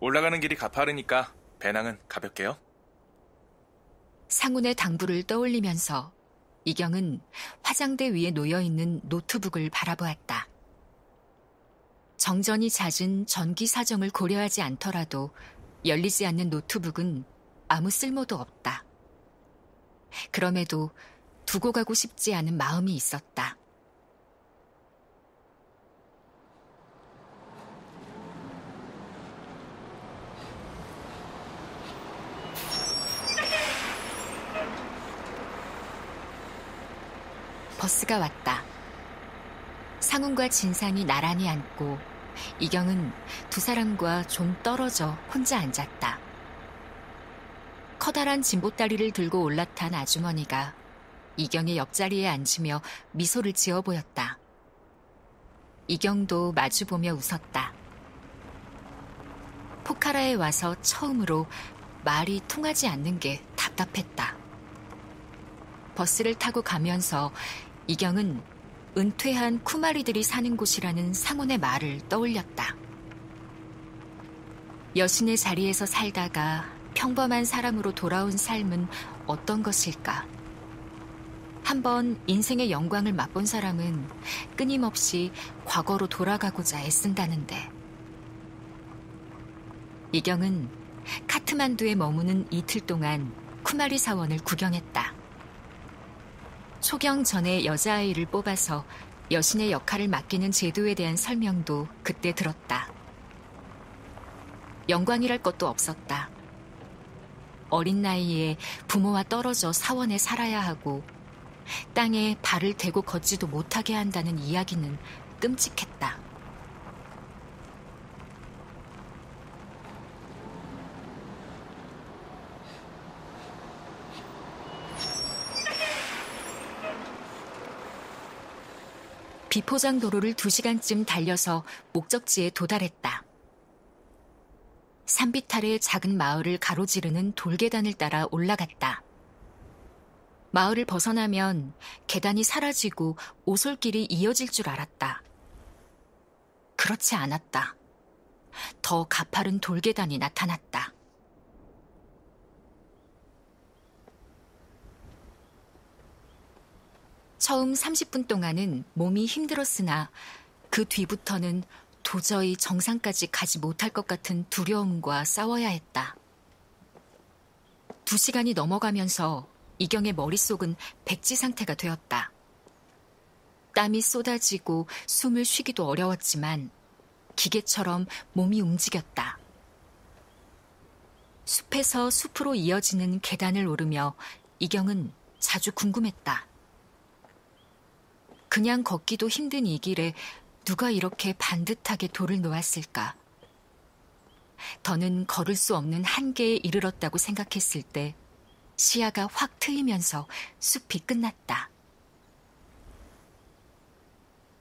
올라가는 길이 가파르니까 배낭은 가볍게요. 상훈의 당부를 떠올리면서 이경은 화장대 위에 놓여있는 노트북을 바라보았다. 정전이 잦은 전기 사정을 고려하지 않더라도 열리지 않는 노트북은 아무 쓸모도 없다. 그럼에도 두고 가고 싶지 않은 마음이 있었다. 버스가 왔다. 상훈과 진상이 나란히 앉고 이경은 두 사람과 좀 떨어져 혼자 앉았다. 커다란 짐보따리를 들고 올라탄 아주머니가 이경의 옆자리에 앉으며 미소를 지어 보였다. 이경도 마주보며 웃었다. 포카라에 와서 처음으로 말이 통하지 않는 게 답답했다. 버스를 타고 가면서 이경은 은퇴한 쿠마리들이 사는 곳이라는 상훈의 말을 떠올렸다. 여신의 자리에서 살다가 평범한 사람으로 돌아온 삶은 어떤 것일까? 한번 인생의 영광을 맛본 사람은 끊임없이 과거로 돌아가고자 애쓴다는데. 이경은 카트만두에 머무는 이틀 동안 쿠마리 사원을 구경했다. 초경 전에 여자아이를 뽑아서 여신의 역할을 맡기는 제도에 대한 설명도 그때 들었다. 영광이랄 것도 없었다. 어린 나이에 부모와 떨어져 사원에 살아야 하고 땅에 발을 대고 걷지도 못하게 한다는 이야기는 끔찍했다. 비포장 도로를 2시간쯤 달려서 목적지에 도달했다. 산비탈의 작은 마을을 가로지르는 돌계단을 따라 올라갔다. 마을을 벗어나면 계단이 사라지고 오솔길이 이어질 줄 알았다. 그렇지 않았다. 더 가파른 돌계단이 나타났다. 처음 30분 동안은 몸이 힘들었으나 그 뒤부터는 도저히 정상까지 가지 못할 것 같은 두려움과 싸워야 했다. 2시간이 넘어가면서 이경의 머릿속은 백지 상태가 되었다. 땀이 쏟아지고 숨을 쉬기도 어려웠지만 기계처럼 몸이 움직였다. 숲에서 숲으로 이어지는 계단을 오르며 이경은 자주 궁금했다. 그냥 걷기도 힘든 이 길에 누가 이렇게 반듯하게 돌을 놓았을까? 더는 걸을 수 없는 한계에 이르렀다고 생각했을 때 시야가 확 트이면서 숲이 끝났다.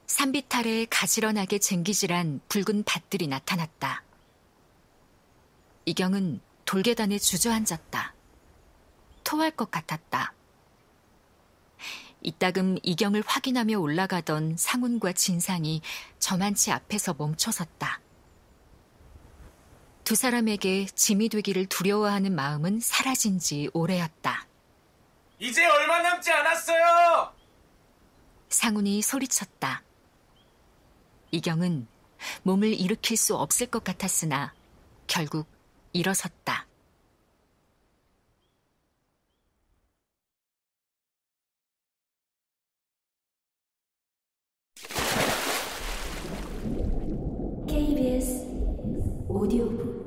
산비탈에 가지런하게 쟁기질한 붉은 밭들이 나타났다. 이경은 돌계단에 주저앉았다. 토할 것 같았다. 이따금 이경을 확인하며 올라가던 상훈과 진상이 저만치 앞에서 멈춰섰다. 두 사람에게 짐이 되기를 두려워하는 마음은 사라진 지 오래였다. 이제 얼마 남지 않았어요! 상훈이 소리쳤다. 이경은 몸을 일으킬 수 없을 것 같았으나 결국 일어섰다. KBS 오디오북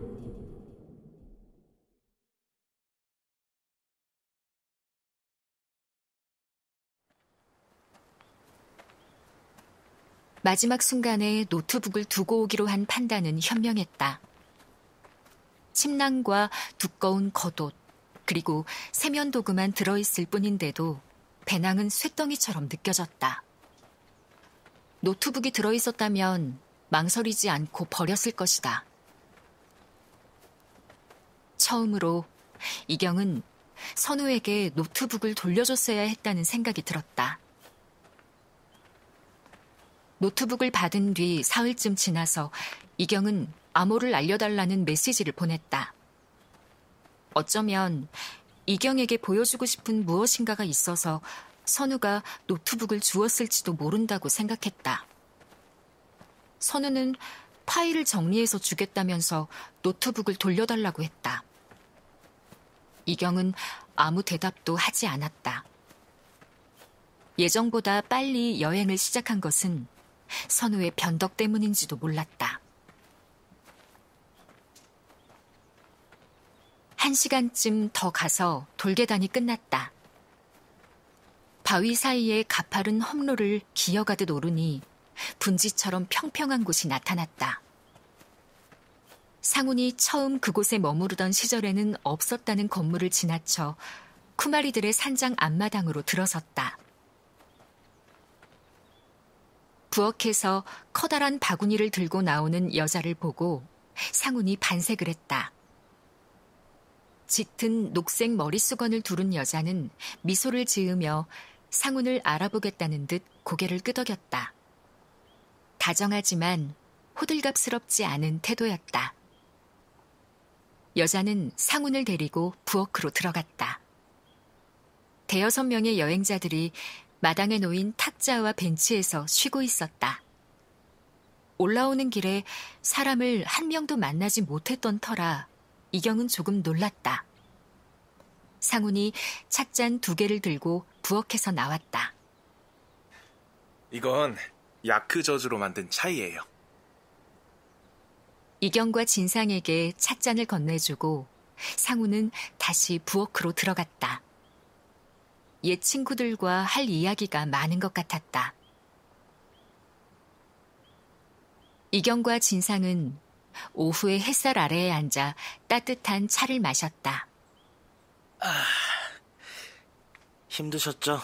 마지막 순간에 노트북을 두고 오기로 한 판단은 현명했다. 침낭과 두꺼운 겉옷, 그리고 세면도구만 들어있을 뿐인데도 배낭은 쇳덩이처럼 느껴졌다. 노트북이 들어있었다면 망설이지 않고 버렸을 것이다. 처음으로 이경은 선우에게 노트북을 돌려줬어야 했다는 생각이 들었다. 노트북을 받은 뒤 사흘쯤 지나서 이경은 암호를 알려달라는 메시지를 보냈다. 어쩌면 이경에게 보여주고 싶은 무엇인가가 있어서 선우가 노트북을 주었을지도 모른다고 생각했다. 선우는 파일을 정리해서 주겠다면서 노트북을 돌려달라고 했다. 이경은 아무 대답도 하지 않았다. 예정보다 빨리 여행을 시작한 것은 선우의 변덕 때문인지도 몰랐다. 1시간쯤 더 가서 돌계단이 끝났다. 바위 사이에 가파른 험로를 기어가듯 오르니 분지처럼 평평한 곳이 나타났다. 상훈이 처음 그곳에 머무르던 시절에는 없었다는 건물을 지나쳐 쿠마리들의 산장 앞마당으로 들어섰다. 부엌에서 커다란 바구니를 들고 나오는 여자를 보고 상훈이 반색을 했다. 짙은 녹색 머리수건을 두른 여자는 미소를 지으며 상훈을 알아보겠다는 듯 고개를 끄덕였다. 다정하지만 호들갑스럽지 않은 태도였다. 여자는 상훈을 데리고 부엌으로 들어갔다. 5-6명의 여행자들이 마당에 놓인 탁자와 벤치에서 쉬고 있었다. 올라오는 길에 사람을 한 명도 만나지 못했던 터라 이경은 조금 놀랐다. 상훈이 찻잔 2개를 들고 부엌에서 나왔다. 이건 야크 저주로 만든 차이예요. 이경과 진상에게 찻잔을 건네주고 상훈은 다시 부엌으로 들어갔다. 옛 친구들과 할 이야기가 많은 것 같았다. 이경과 진상은 오후의 햇살 아래에 앉아 따뜻한 차를 마셨다. 힘드셨죠?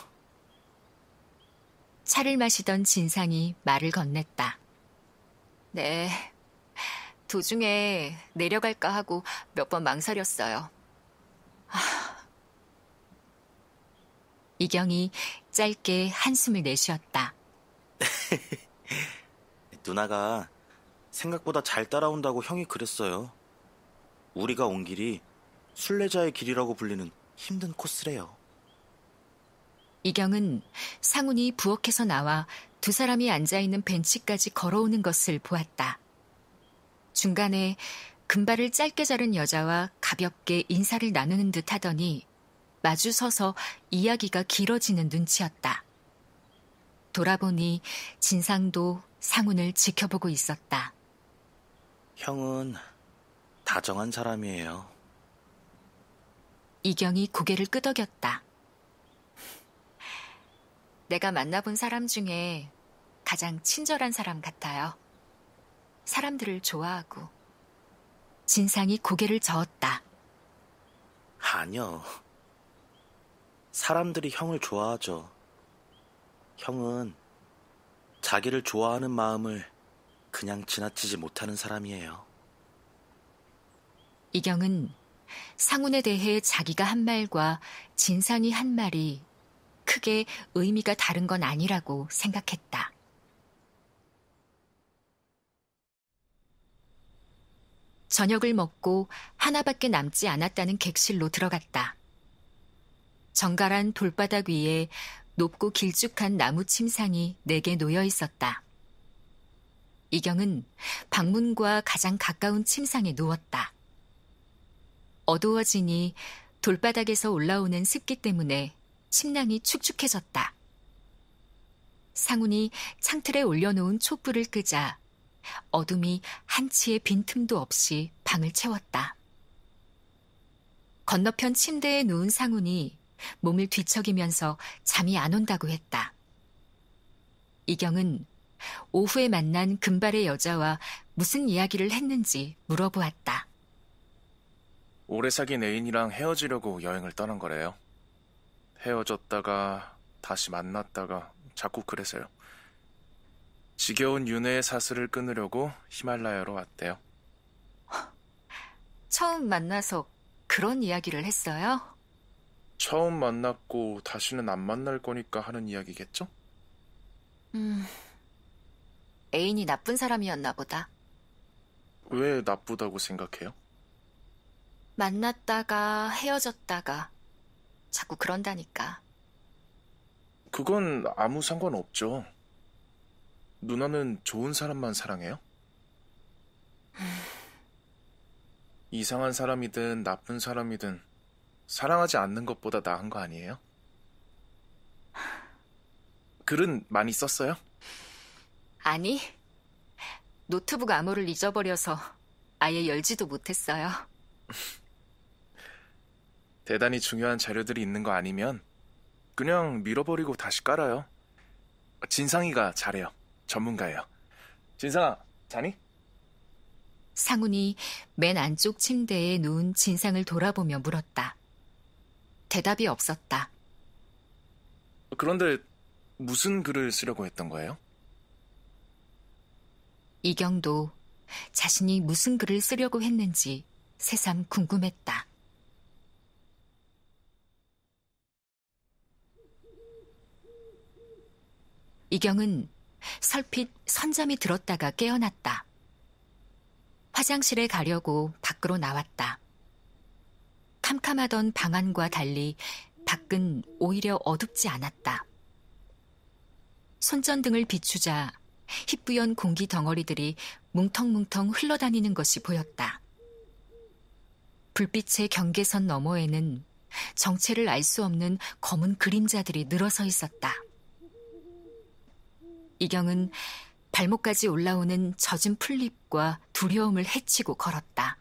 차를 마시던 진상이 말을 건넸다. 네, 도중에 내려갈까 하고 몇 번 망설였어요. 이경이 짧게 한숨을 내쉬었다. 누나가 생각보다 잘 따라온다고 형이 그랬어요. 우리가 온 길이 순례자의 길이라고 불리는 힘든 코스래요. 이경은 상훈이 부엌에서 나와 2 사람이 앉아있는 벤치까지 걸어오는 것을 보았다. 중간에 금발을 짧게 자른 여자와 가볍게 인사를 나누는 듯 하더니 마주 서서 이야기가 길어지는 눈치였다. 돌아보니 진상도 상훈을 지켜보고 있었다. 형은 다정한 사람이에요. 이경이 고개를 끄덕였다. 내가 만나본 사람 중에 가장 친절한 사람 같아요. 사람들을 좋아하고. 진상이 고개를 저었다. 아니요. 사람들이 형을 좋아하죠. 형은 자기를 좋아하는 마음을 그냥 지나치지 못하는 사람이에요. 이경은 상훈에 대해 자기가 한 말과 진상이 한 말이 크게 의미가 다른 건 아니라고 생각했다. 저녁을 먹고 하나밖에 남지 않았다는 객실로 들어갔다. 정갈한 돌바닥 위에 높고 길쭉한 나무 침상이 4개 놓여 있었다. 이경은 방문과 가장 가까운 침상에 누웠다. 어두워지니 돌바닥에서 올라오는 습기 때문에 침낭이 축축해졌다. 상훈이 창틀에 올려놓은 촛불을 끄자 어둠이 한치의 빈틈도 없이 방을 채웠다. 건너편 침대에 누운 상훈이 몸을 뒤척이면서 잠이 안 온다고 했다. 이경은 오후에 만난 금발의 여자와 무슨 이야기를 했는지 물어보았다. 오래 사귄 애인이랑 헤어지려고 여행을 떠난 거래요. 헤어졌다가 다시 만났다가 자꾸 그래서요. 지겨운 윤회의 사슬을 끊으려고 히말라야로 왔대요. 처음 만나서 그런 이야기를 했어요? 처음 만났고 다시는 안 만날 거니까 하는 이야기겠죠? 애인이 나쁜 사람이었나 보다. 왜 나쁘다고 생각해요? 만났다가 헤어졌다가 자꾸 그런다니까. 그건 아무 상관없죠. 누나는 좋은 사람만 사랑해요? 이상한 사람이든 나쁜 사람이든 사랑하지 않는 것보다 나은 거 아니에요? 글은 많이 썼어요? 아니, 노트북 암호를 잊어버려서 아예 열지도 못했어요. 대단히 중요한 자료들이 있는 거 아니면 그냥 밀어버리고 다시 깔아요. 진상이가 잘해요. 전문가예요. 진상아, 자니? 상훈이 맨 안쪽 침대에 누운 진상을 돌아보며 물었다. 대답이 없었다. 그런데 무슨 글을 쓰려고 했던 거예요? 이경도 자신이 무슨 글을 쓰려고 했는지 새삼 궁금했다. 이경은 설핏 선잠이 들었다가 깨어났다. 화장실에 가려고 밖으로 나왔다. 캄캄하던 방 안과 달리 밖은 오히려 어둡지 않았다. 손전등을 비추자 희뿌연 공기 덩어리들이 뭉텅뭉텅 흘러다니는 것이 보였다. 불빛의 경계선 너머에는 정체를 알 수 없는 검은 그림자들이 늘어서 있었다. 이경은 발목까지 올라오는 젖은 풀잎과 두려움을 헤치고 걸었다.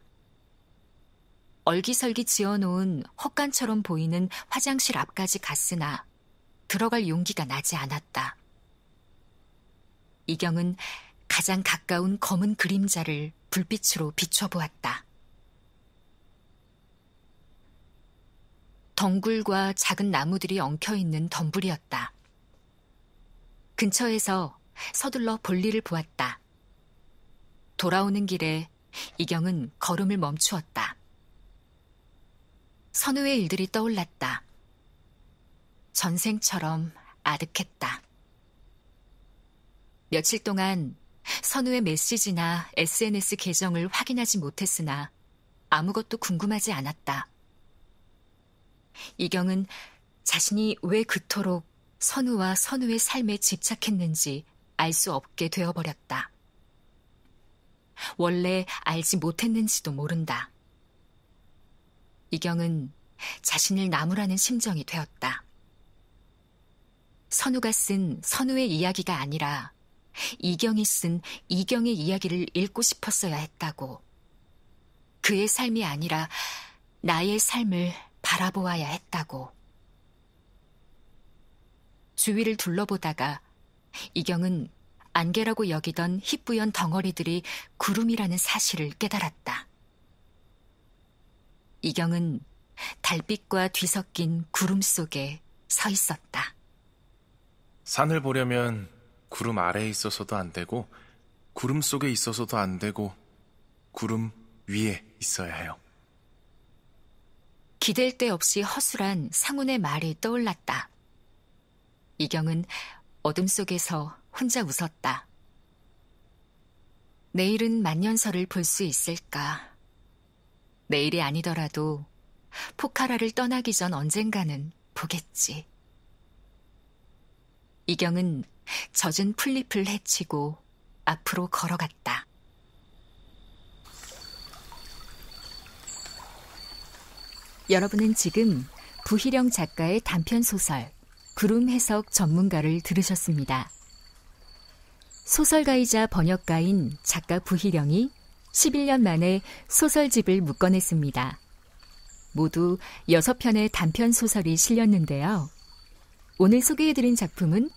얼기설기 지어놓은 헛간처럼 보이는 화장실 앞까지 갔으나 들어갈 용기가 나지 않았다. 이경은 가장 가까운 검은 그림자를 불빛으로 비춰보았다. 덩굴과 작은 나무들이 엉켜있는 덤불이었다. 근처에서 서둘러 볼일을 보았다. 돌아오는 길에 이경은 걸음을 멈추었다. 선우의 일들이 떠올랐다. 전생처럼 아득했다. 며칠 동안 선우의 메시지나 SNS 계정을 확인하지 못했으나 아무것도 궁금하지 않았다. 이경은 자신이 왜 그토록 선우와 선우의 삶에 집착했는지 알 수 없게 되어버렸다. 원래 알지 못했는지도 모른다. 이경은 자신을 나무라는 심정이 되었다. 선우가 쓴 선우의 이야기가 아니라 이경이 쓴 이경의 이야기를 읽고 싶었어야 했다고. 그의 삶이 아니라 나의 삶을 바라보아야 했다고. 주위를 둘러보다가 이경은 안개라고 여기던 희뿌연 덩어리들이 구름이라는 사실을 깨달았다. 이경은 달빛과 뒤섞인 구름 속에 서 있었다. 산을 보려면 구름 아래에 있어서도 안 되고 구름 속에 있어서도 안 되고 구름 위에 있어야 해요. 기댈 데 없이 허술한 상훈의 말이 떠올랐다. 이경은 어둠 속에서 혼자 웃었다. 내일은 만년설을 볼 수 있을까? 내일이 아니더라도 포카라를 떠나기 전 언젠가는 보겠지. 이경은 젖은 풀잎을 헤치고 앞으로 걸어갔다. 여러분은 지금 부희령 작가의 단편소설 구름 해석 전문가를 들으셨습니다. 소설가이자 번역가인 작가 부희령이 11년 만에 소설집을 묶어냈습니다. 모두 6편의 단편소설이 실렸는데요. 오늘 소개해드린 작품은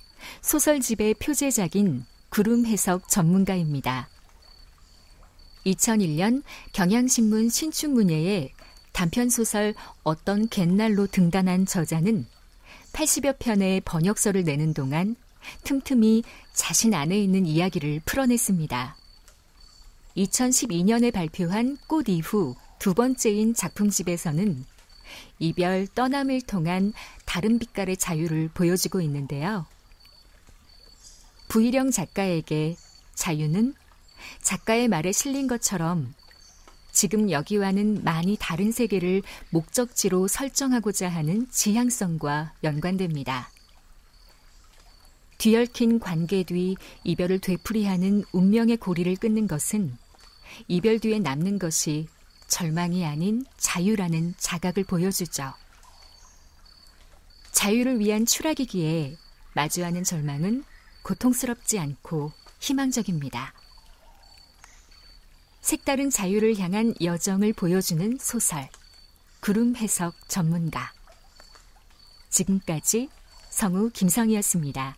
소설집의 표제작인 구름 해석 전문가입니다. 2001년 경향신문 신춘문예에 단편소설 어떤 갯날로 등단한 저자는 80여 편의 번역서를 내는 동안 틈틈이 자신 안에 있는 이야기를 풀어냈습니다. 2012년에 발표한 꽃 이후 두 번째인 작품집에서는 이별, 떠남을 통한 다른 빛깔의 자유를 보여주고 있는데요. 부희령 작가에게 자유는 작가의 말에 실린 것처럼 지금 여기와는 많이 다른 세계를 목적지로 설정하고자 하는 지향성과 연관됩니다. 뒤얽힌 관계 뒤 이별을 되풀이하는 운명의 고리를 끊는 것은 이별 뒤에 남는 것이 절망이 아닌 자유라는 자각을 보여주죠. 자유를 위한 추락이기에 마주하는 절망은 고통스럽지 않고 희망적입니다. 색다른 자유를 향한 여정을 보여주는 소설, 구름 해석 전문가. 지금까지 성우 김성희였습니다.